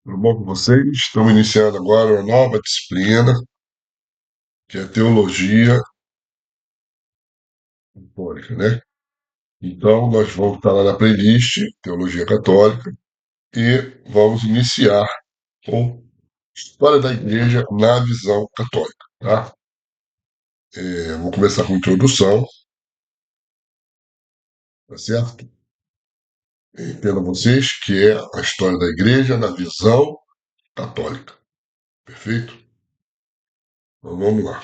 Tudo bom com vocês? Estamos iniciando agora uma nova disciplina, que é Teologia Católica, né? Então, nós vamos estar lá na playlist Teologia Católica e vamos iniciar com História da Igreja na Visão Católica, tá? Vou começar com introdução, tá certo? Entenda vocês que é a história da Igreja na visão católica, perfeito? Então, vamos lá.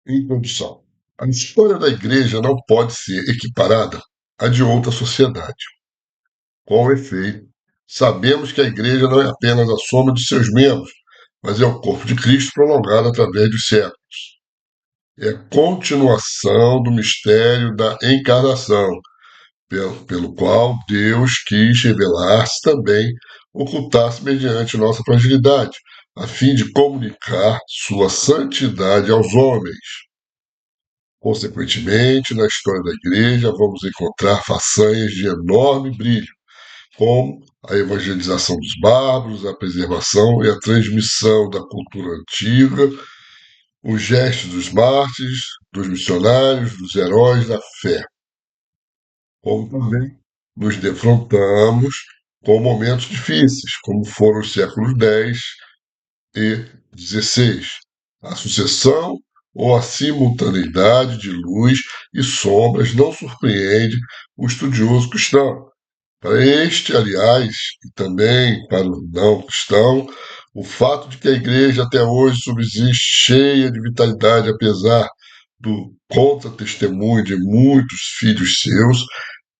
Introdução. A história da Igreja não pode ser equiparada à de outra sociedade. Com efeito, sabemos que a Igreja não é apenas a soma de seus membros, mas é o corpo de Cristo prolongado através dos séculos. É a continuação do mistério da encarnação, pelo qual Deus quis revelar-se também, ocultar-se mediante nossa fragilidade, a fim de comunicar sua santidade aos homens. Consequentemente, na história da Igreja, vamos encontrar façanhas de enorme brilho, como a evangelização dos bárbaros, a preservação e a transmissão da cultura antiga, os gestos dos mártires, dos missionários, dos heróis da fé. Como também nos defrontamos com momentos difíceis, como foram os séculos X e XVI, a sucessão ou a simultaneidade de luz e sombras não surpreende o estudioso cristão. Para este, aliás, e também para o não cristão, o fato de que a igreja até hoje subsiste cheia de vitalidade, apesar do contra-testemunho de muitos filhos seus,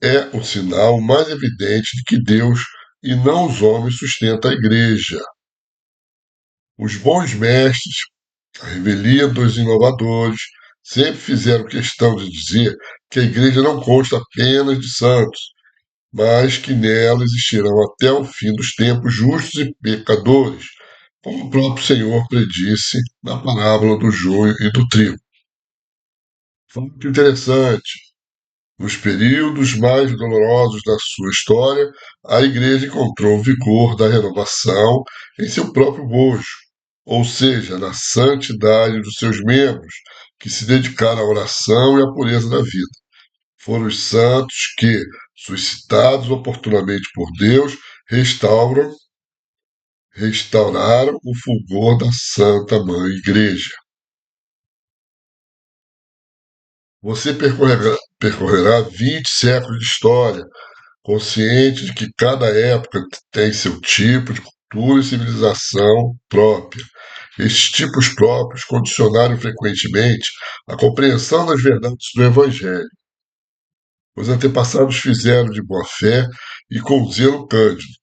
é o sinal mais evidente de que Deus e não os homens sustenta a igreja. Os bons mestres, a revelia dos inovadores, sempre fizeram questão de dizer que a igreja não consta apenas de santos, mas que nela existirão até o fim dos tempos justos e pecadores, como o próprio Senhor predisse na parábola do joio e do trigo. Fato interessante: nos períodos mais dolorosos da sua história, a Igreja encontrou o vigor da renovação em seu próprio bojo, ou seja, na santidade dos seus membros, que se dedicaram à oração e à pureza da vida. Foram os santos que, suscitados oportunamente por Deus, restauraram o fulgor da Santa Mãe Igreja. Você percorrerá 20 séculos de história, consciente de que cada época tem seu tipo de cultura e civilização própria. Estes tipos próprios condicionaram frequentemente a compreensão das verdades do Evangelho. Os antepassados fizeram de boa fé e com zelo cândido,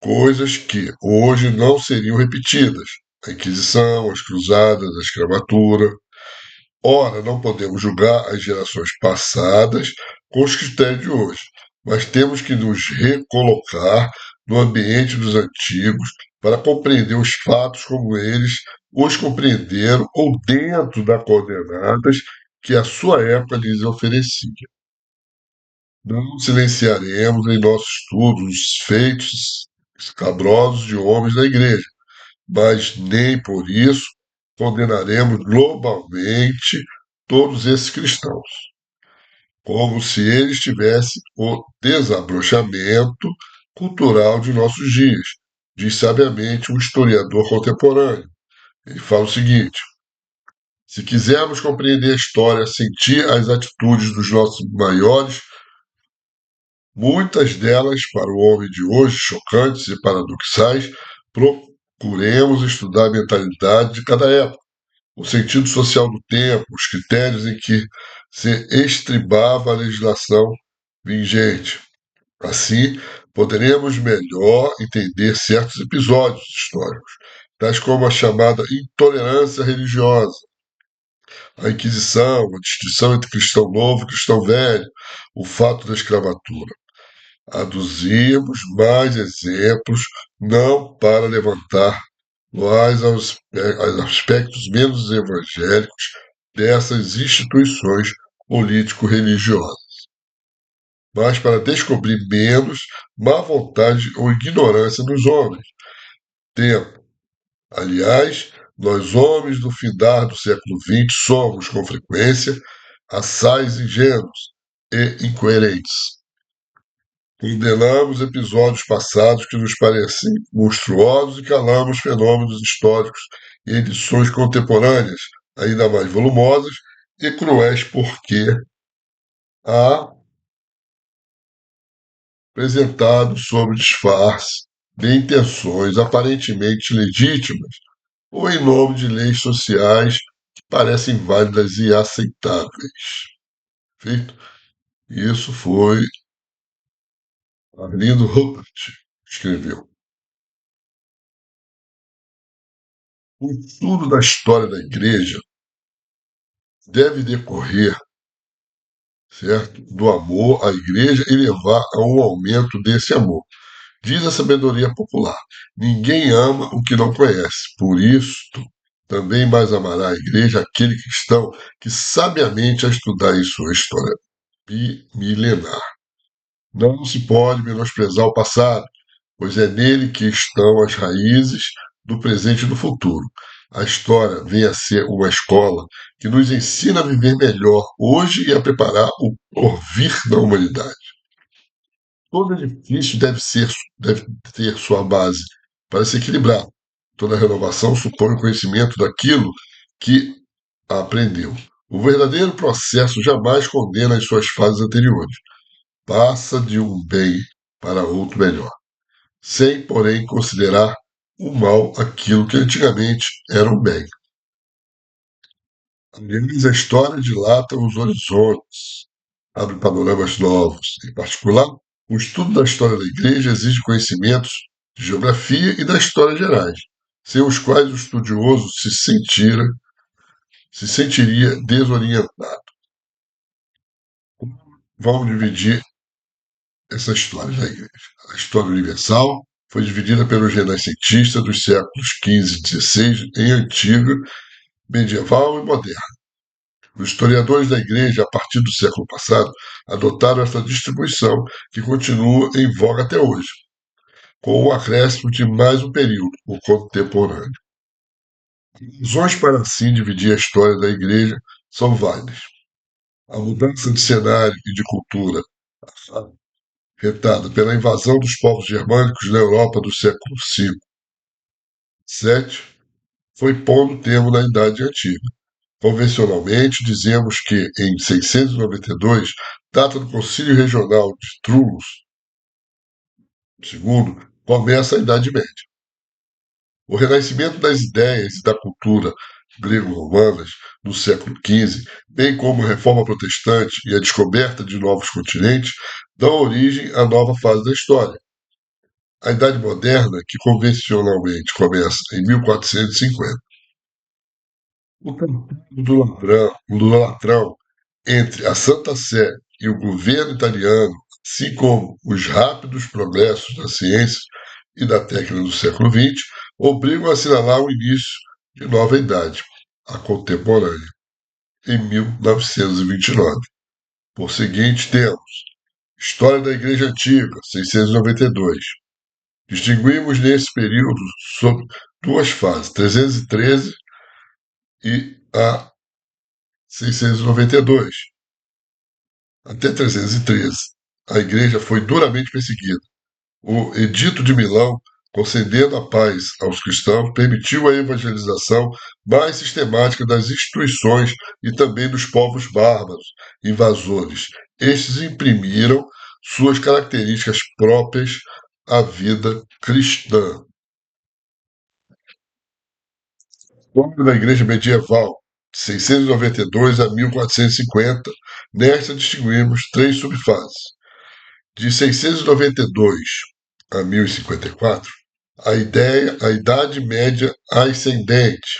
coisas que hoje não seriam repetidas. A Inquisição, as Cruzadas, a escravatura. Ora, não podemos julgar as gerações passadas com os critérios de hoje, mas temos que nos recolocar no ambiente dos antigos para compreender os fatos como eles os compreenderam ou dentro das coordenadas que a sua época lhes oferecia. Não silenciaremos em nosso estudo os feitos escabrosos de homens da igreja, mas nem por isso condenaremos globalmente todos esses cristãos, como se eles tivessem o desabrochamento cultural de nossos dias, diz sabiamente um historiador contemporâneo. Ele fala o seguinte: se quisermos compreender a história, sentir as atitudes dos nossos maiores, muitas delas, para o homem de hoje, chocantes e paradoxais, procuremos estudar a mentalidade de cada época, o sentido social do tempo, os critérios em que se estribava a legislação vigente. Assim, poderemos melhor entender certos episódios históricos, tais como a chamada intolerância religiosa, a Inquisição, a distinção entre cristão novo e cristão velho, o fato da escravatura. Aduzimos mais exemplos, não para levantar mas aos aspectos menos evangélicos dessas instituições político-religiosas. mas para descobrir menos má vontade ou ignorância nos homens. Tempo. Aliás, nós homens do findar do século XX somos, com frequência, assaz ingênuos e incoerentes. Condenamos episódios passados que nos parecem monstruosos e calamos fenômenos históricos em edições contemporâneas, ainda mais volumosas e cruéis, porque há apresentado sob disfarce de intenções aparentemente legítimas ou em nome de leis sociais que parecem válidas e aceitáveis. Feito? Isso foi Arlindo Hubbard que escreveu. O estudo da história da igreja deve decorrer, certo, do amor à igreja e levar a um aumento desse amor. Diz a sabedoria popular: ninguém ama o que não conhece. Por isso, também mais amará a igreja aquele cristão que sabiamente a estudar em sua história milenar. Não se pode menosprezar o passado, pois é nele que estão as raízes do presente e do futuro. A história vem a ser uma escola que nos ensina a viver melhor hoje e a preparar o porvir da humanidade. Todo edifício deve ter sua base para se equilibrar. Toda renovação supõe o conhecimento daquilo que aprendeu. O verdadeiro processo jamais condena as suas fases anteriores. Passa de um bem para outro melhor, sem, porém, considerar o mal aquilo que antigamente era um bem. Aliás, a história dilata os horizontes, abre panoramas novos. Em particular, o estudo da história da igreja exige conhecimentos de geografia e da história gerais, sem os quais o estudioso se sentiria desorientado. Vamos dividir essa história da igreja. A história universal foi dividida pelos renascentistas dos séculos XV e XVI em antiga, medieval e moderna. Os historiadores da igreja, a partir do século passado, adotaram essa distribuição que continua em voga até hoje, com o acréscimo de mais um período, o contemporâneo. Razões para assim dividir a história da igreja são várias. A mudança de cenário e de cultura, retada pela invasão dos povos germânicos na Europa do século V, VII, foi pondo termo na Idade Antiga. Convencionalmente, dizemos que, em 692, data do Concílio Regional de Trullos II, começa a Idade Média. O renascimento das ideias e da cultura grego-romanas no século XV, bem como a reforma protestante e a descoberta de novos continentes, dão origem à nova fase da história. A Idade Moderna, que convencionalmente começa em 1450. O Tratado do Latrão entre a Santa Sé e o governo italiano, assim como os rápidos progressos da ciência e da técnica do século XX, obrigam a assinalar o início de nova idade, a contemporânea, em 1929. Por seguinte, temos História da Igreja Antiga, 692. Distinguimos nesse período sobre duas fases, 313 e a 692. Até 313, a igreja foi duramente perseguida. O Edito de Milão, concedendo a paz aos cristãos, permitiu a evangelização mais sistemática das instituições e também dos povos bárbaros, invasores. Estes imprimiram suas características próprias à vida cristã. História da Igreja Medieval, de 692 a 1450, nesta distinguimos três subfases. De 692 a 1054, a Idade Média ascendente.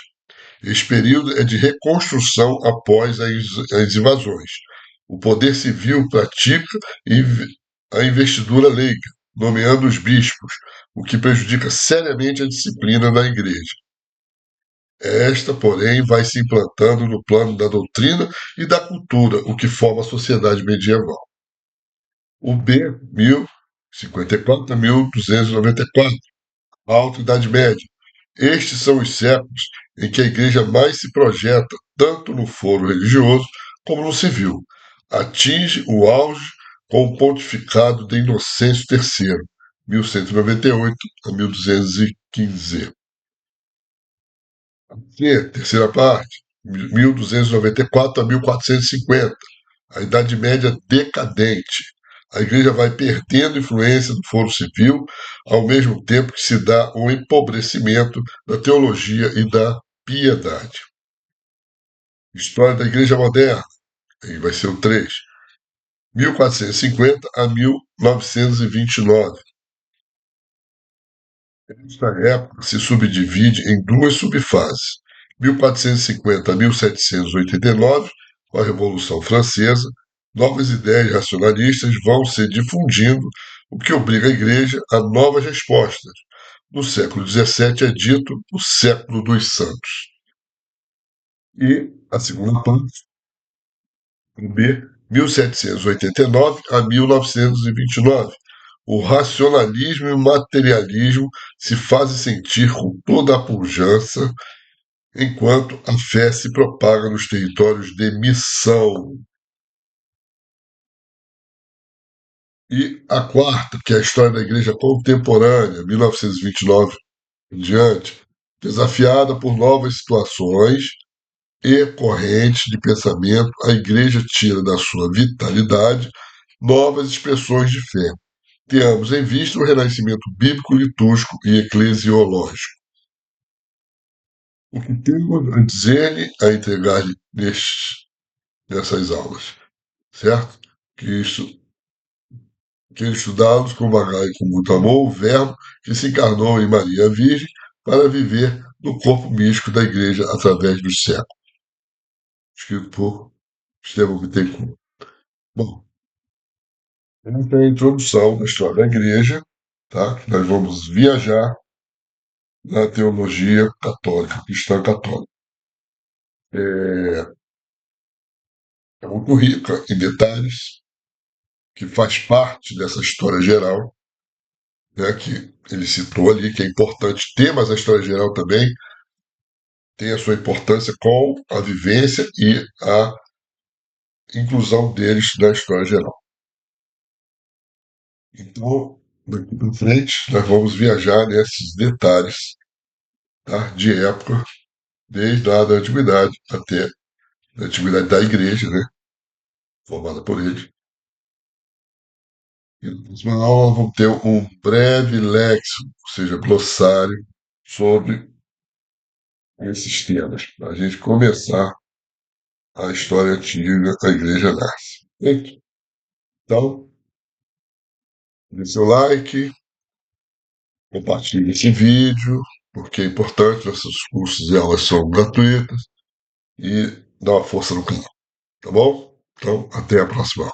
Este período é de reconstrução após as invasões. O poder civil pratica a investidura leiga, nomeando os bispos, o que prejudica seriamente a disciplina da Igreja. Esta, porém, vai se implantando no plano da doutrina e da cultura, o que forma a sociedade medieval. O B, 1054 a 1294, a Alta Idade Média. Estes são os séculos em que a Igreja mais se projeta, tanto no foro religioso como no civil. Atinge o auge com o pontificado de Inocêncio III, 1198 a 1215. C, terceira parte, 1294 a 1450. A Idade Média decadente. A Igreja vai perdendo influência do foro civil, ao mesmo tempo que se dá o empobrecimento da teologia e da piedade. História da Igreja Moderna, aí vai ser o 3, 1450 a 1929. Esta época se subdivide em duas subfases: 1450 a 1789, com a Revolução Francesa, novas ideias racionalistas vão se difundindo, o que obriga a Igreja a novas respostas. No século XVII é dito o século dos santos. E a segunda parte, B, 1789 a 1929. O racionalismo e o materialismo se fazem sentir com toda a pujança, enquanto a fé se propaga nos territórios de missão. E a quarta, que é a história da Igreja contemporânea, 1929 em diante, desafiada por novas situações e correntes de pensamento, a Igreja tira da sua vitalidade novas expressões de fé. Tenhamos em vista o renascimento bíblico, litúrgico e eclesiológico. O que temos a dizer-lhe, a entregar-lhe nessas aulas, certo? Que estudá-los com vagar e com muito amor o Verbo que se encarnou em Maria Virgem para viver no corpo místico da Igreja através dos séculos. Escrito por Estevão Bittencourt. Bom, essa é a introdução da história da Igreja, tá? Nós vamos viajar na teologia católica, cristã católica. É, é muito rica em detalhes, que faz parte dessa história geral, né, que ele citou ali, que é importante ter, mas a história geral também tem a sua importância com a vivência e a inclusão deles na história geral. Então, daqui para frente, nós vamos viajar nesses detalhes, tá, de época, desde lá da antiguidade até a antiguidade da igreja, né, formada por eles. E na próxima aula nós vamos ter um breve léxico, ou seja, glossário, sobre esses temas, para a gente começar a história antiga, a igreja nasce. Perfeito? Então, dê seu like, compartilhe esse vídeo, porque é importante, nossos cursos e aulas são gratuitas, e dá uma força no canal, tá bom? Então, até a próxima.